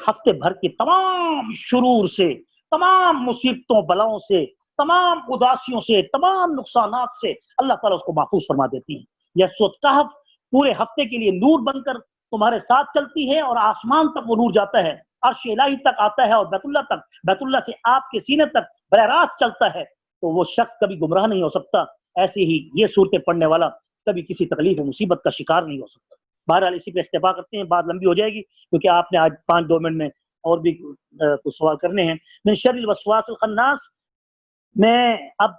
हफ्ते भर की तमाम शुरूर से, तमाम मुसीबतों बलाओं से, तमाम उदासियों से, तमाम नुकसानात से अल्लाह ताला उसको महफूज फरमा देती हैं। यह सूरत कहफ पूरे हफ्ते के लिए नूर बनकर तुम्हारे साथ चलती है और आसमान तक वो नूर जाता है, अर्श इलाही तक आता है और बैतुल्लाह तक, बैतुल्लाह से आपके सीने तक बरह रास्त चलता है। तो वो शख्स कभी गुमराह नहीं हो सकता। ऐसे ही ये सूरतें पढ़ने वाला कभी किसी तकलीफ और मुसीबत का शिकार नहीं हो सकता। बहरहाल इसी पे इस्तेफा करते हैं, बात लंबी हो जाएगी क्योंकि आपने आज 5-2 मिनट में और भी कुछ सवाल करने हैं। मिन शर्रिल वस्वासिल खन्नास, मैं अब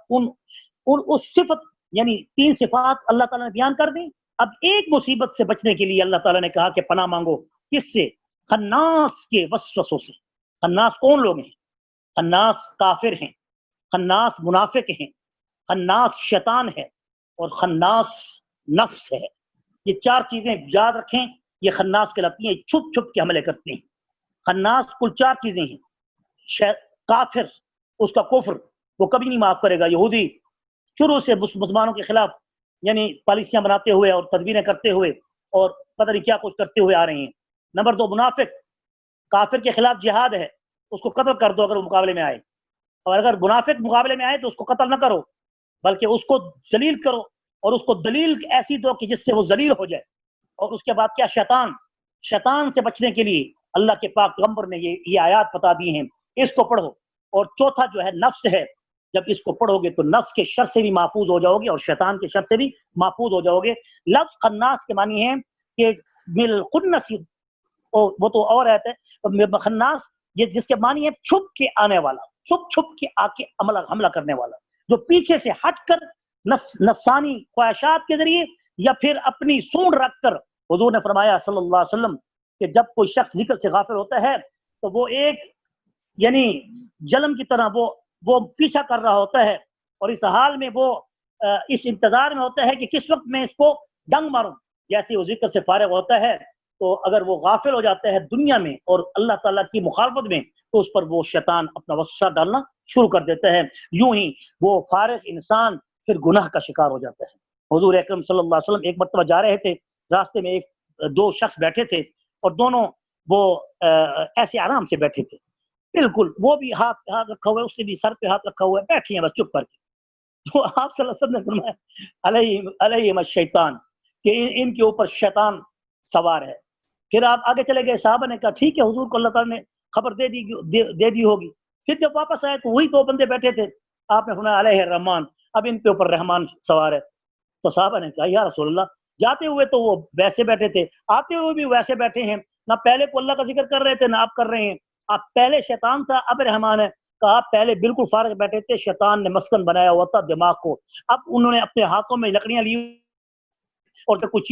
उस सिफत यानी 3 सिफात अल्लाह ताला ने बयान कर दी। अब एक मुसीबत से बचने के लिए अल्लाह ताला ने कहा कि पनाह मांगो, किससे? खन्नास के वसवसों से। खन्नास कौन लोग हैं? खन्नास काफिर हैं, खन्नास मुनाफिक हैं, खन्नास शैतान है और खन्नास नफ्स है। ये 4 चीजें याद रखें, ये खन्नास कहलाती हैं, छुप छुप के हमले करते हैं। खन्नास कुल 4 चीजें हैं। काफिर, उसका कुफ्र वो कभी नहीं माफ करेगा। यहूदी शुरू से मुसलमानों के खिलाफ यानी पॉलिसियां बनाते हुए और तदबीरें करते हुए और पता नहीं क्या कुछ करते हुए आ रहे हैं। नंबर 2 मुनाफिक, काफिर के खिलाफ जिहाद है, उसको कत्ल कर दो अगर वो मुकाबले में आए, और अगर मुनाफिक मुकाबले में आए तो उसको कत्ल न करो बल्कि उसको जलील करो और उसको दलील ऐसी दो कि जिससे वो जलील हो जाए। और उसके बाद क्या? शैतान, शैतान से बचने के लिए अल्लाह के पाक पैगंबर ने ये आयात बता दी हैं, इसको पढ़ो। और चौथा जो है नफ्स है, जब इसको पढ़ोगे तो नफ्स के शर से भी महफूज हो जाओगे और शैतान के शर से भी महफूज हो जाओगे। लफ्ज खन्नास के मानी है कि मिल खुन्नस, वो तो और रहता है खन्नास, ये जिसके मानी है छुप के आने वाला, छुप छुप के आके हमला करने वाला, जो पीछे से हटकर नफसानी ख्वाहिशात के जरिए या फिर अपनी सूंड रखकर। हुजूर ने फरमाया सल्लल्लाहु अलैहि वसल्लम कि जब कोई शख्स जिक्र से गाफिल होता है तो वो एक यानी जलम की तरह वो पीछा कर रहा होता है और इस हाल में वो इस इंतजार में होता है कि किस वक्त मैं इसको डंग मारूं। जैसे वो जिक्र से फारिग होता है तो अगर वो गाफिल हो जाता है दुनिया में और अल्लाह ताला की मुखालफत में, तो उस पर वो शैतान अपना वसवसा डालना शुरू कर देता है। यूं ही वो फारिग इंसान फिर गुनाह का शिकार हो जाता है। हुजूर अकरम सल्लल्लाहु अलैहि वसल्लम एक मर्तबा जा रहे थे, रास्ते में 2 शख्स बैठे थे और दोनों वो ऐसे आराम से बैठे थे, बिल्कुल वो भी हाथ रखा हुआ है, उसने भी सर पे हाथ रखा हुआ है, बैठे हैं बस चुप करके। तो आप सल्लल्लाहु अलैहि वसल्लम ने फरमाया अलैहिम शैतान, कि इनके ऊपर शैतान सवार है। फिर आप आगे चले गए, साहबा ने कहा ठीक है, हुजूर को अल्लाह ताला ने खबर दे दी होगी। फिर जब वापस आए तो वही 2 बंदे बैठे थे, आपने फरमाया अलैहि रहमान, अब इनके ऊपर रहमान सवार है। तो साहबा ने कहा या रसूल अल्लाह, जाते हुए तो वो वैसे बैठे थे, आते हुए भी वैसे बैठे हैं, ना पहले को अल्लाह का जिक्र कर रहे थे ना आप कर रहे हैं। आप पहले शैतान था, अब रहमान है। कहा पहले बिल्कुल फारिग बैठे थे, शैतान ने मस्कन बनाया हुआ था दिमाग को, अब उन्होंने अपने हाथों में लकड़ियां ली और जब कुछ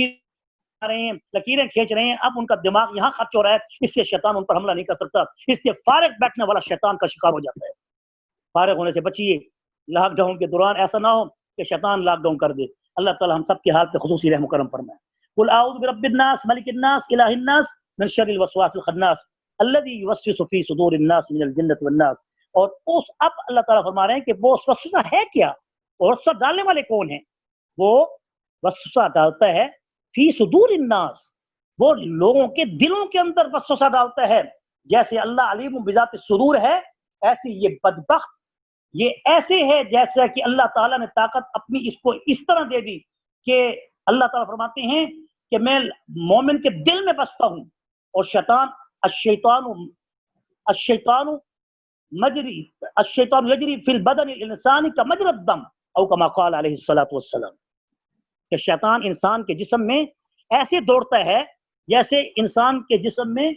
रहे हैं, लकीरें खींच रहे हैं, अब उनका दिमाग यहाँ खर्च हो रहा है, इसलिए शैतान उन पर हमला नहीं कर सकता। इसलिए फारिग बैठने वाला शैतान का शिकार हो जाता है। फारिग होने से बचिए, लॉकडाउन के दौरान ऐसा ना हो कि शैतान लॉकडाउन कर दे। अल्लाह ताला हम सब के हाल पे खुसूसी रहम करम फरमाए। कुल आऊज़ु बिरब्बिन नास मलिकिन नास इलाहिन नास मिन शर्रिल वसवासिल खन्नास अल्लज़ी युवस्विसु फी सुदूरिन नास मिनल जिन्नति वन नास। और उस अब अल्लाह ताला फरमा रहे हैं कि वो वसवसा है क्या और वसवसा डालने वाले कौन हैं? वो वसवसा डालता है फी सुदूरिन नास, वो लोगों के दिलों के अंदर वसवसा डालता है। जैसे अल्लाह अलीम बिज़ाति सुदूर है, ऐसी ये बदबख्त ये ऐसे है जैसा कि अल्लाह ताला ने ताकत अपनी इसको इस तरह दे दी कि अल्लाह ताला फरमाते हैं कि मैं मोमिन के दिल में बसता हूं और शैतान यजरी फिल बदन इंसानी का मजरद दम औ कमा क़ाल अलैहि सलातु वस्सलाम, कि शैतान इंसान के जिस्म में ऐसे दौड़ता है जैसे इंसान के जिस्म में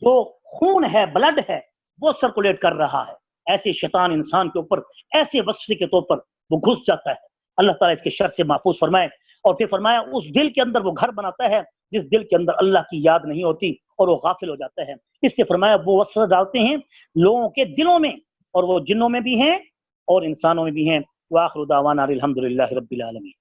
जो खून है, ब्लड है, वो सर्कुलेट कर रहा है। ऐसे शैतान इंसान के ऊपर ऐसे वस्वसे के तौर पर वो घुस जाता है। अल्लाह ताला इसके शर से महफूज फरमाए। और फिर फरमाया उस दिल के अंदर वो घर बनाता है जिस दिल के अंदर अल्लाह की याद नहीं होती और वो गाफिल हो जाता है। इससे फरमाया वो वस्वसा डालते हैं लोगों के दिलों में, और वो जिन्नों में भी हैं और इंसानों में भी हैं। व आखिरु दावाना अनिल हम्दुलिल्लाहि रब्बिल आलमीन।